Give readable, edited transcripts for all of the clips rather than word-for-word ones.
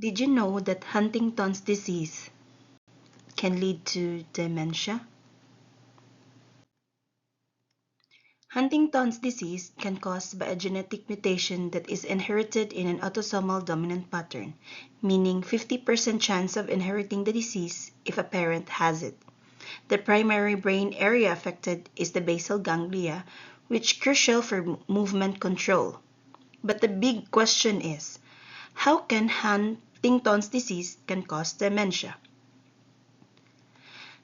Did you know that Huntington's disease can lead to dementia? Huntington's disease can caused by a genetic mutation that is inherited in an autosomal dominant pattern, meaning 50% chance of inheriting the disease if a parent has it. The primary brain area affected is the basal ganglia, which is crucial for movement control. But the big question is, how can Huntington's disease can cause dementia?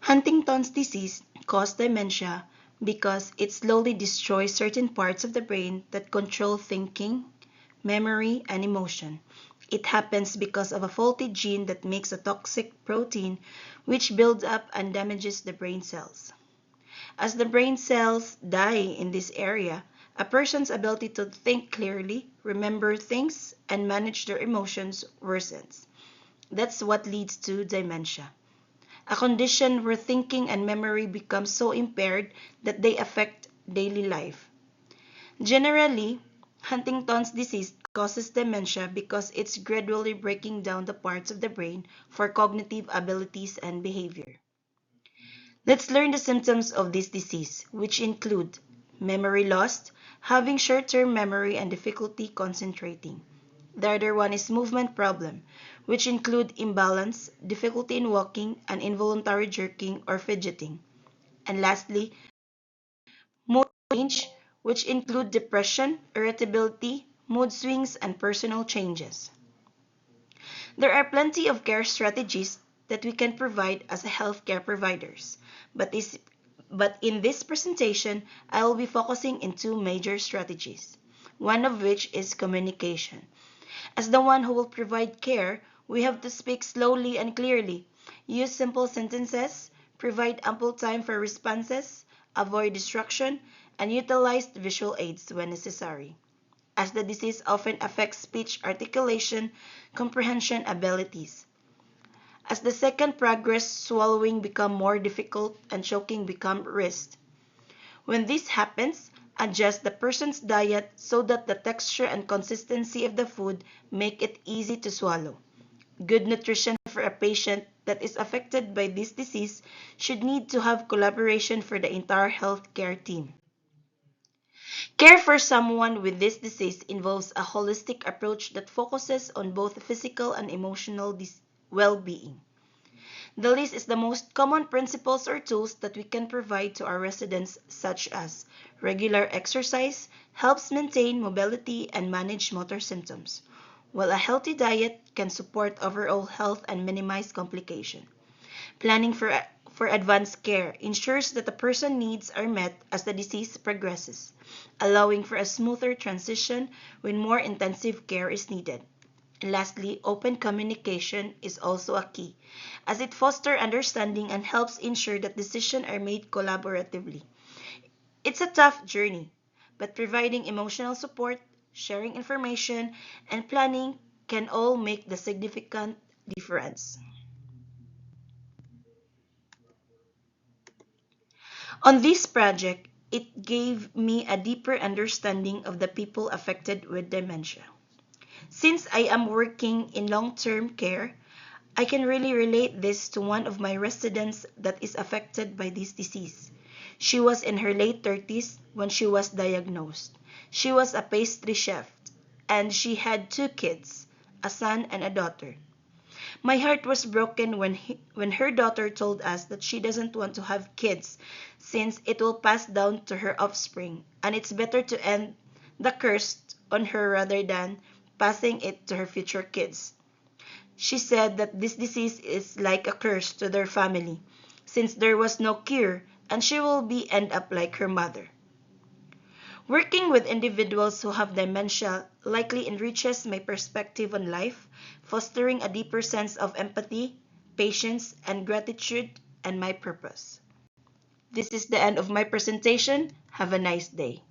Huntington's disease causes dementia because it slowly destroys certain parts of the brain that control thinking, memory, and emotion. It happens because of a faulty gene that makes a toxic protein which builds up and damages the brain cells. As the brain cells die in this area, a person's ability to think clearly, remember things, and manage their emotions worsens. That's what leads to dementia, a condition where thinking and memory become so impaired that they affect daily life. Generally, Huntington's disease causes dementia because it's gradually breaking down the parts of the brain for cognitive abilities and behavior. Let's learn the symptoms of this disease, which include memory loss, having short-term memory and difficulty concentrating. The other one is movement problem, which include imbalance, difficulty in walking, and involuntary jerking or fidgeting. And lastly, mood change, which include depression, irritability, mood swings, and personal changes. There are plenty of care strategies that we can provide as a healthcare providers, but in this presentation, I will be focusing in two major strategies, one of which is communication. As the one who will provide care, we have to speak slowly and clearly, use simple sentences, provide ample time for responses, avoid distraction, and utilize visual aids when necessary, as the disease often affects speech articulation, comprehension abilities. As the second progress, swallowing become more difficult and choking become risk. When this happens, adjust the person's diet so that the texture and consistency of the food make it easy to swallow. Good nutrition for a patient that is affected by this disease should need to have collaboration for the entire healthcare team. Care for someone with this disease involves a holistic approach that focuses on both physical and emotional well-being. The list is the most common principles or tools that we can provide to our residents, such as regular exercise helps maintain mobility and manage motor symptoms, while a healthy diet can support overall health and minimize complication. Planning for advanced care ensures that the person's needs are met as the disease progresses, allowing for a smoother transition when more intensive care is needed. And lastly, open communication is also a key, as it fosters understanding and helps ensure that decisions are made collaboratively. It's a tough journey, but providing emotional support, sharing information, and planning can all make the significant difference. On this project, it gave me a deeper understanding of the people affected with dementia. Since I am working in long-term care, I can really relate this to one of my residents that is affected by this disease. She was in her late 30s when she was diagnosed. She was a pastry chef and she had two kids, a son and a daughter. My heart was broken when her daughter told us that she doesn't want to have kids since it will pass down to her offspring and it's better to end the curse on her rather than passing it to her future kids. She said that this disease is like a curse to their family since there was no cure and she will be end up like her mother. Working with individuals who have dementia likely enriches my perspective on life, fostering a deeper sense of empathy, patience, and gratitude and my purpose. This is the end of my presentation. Have a nice day.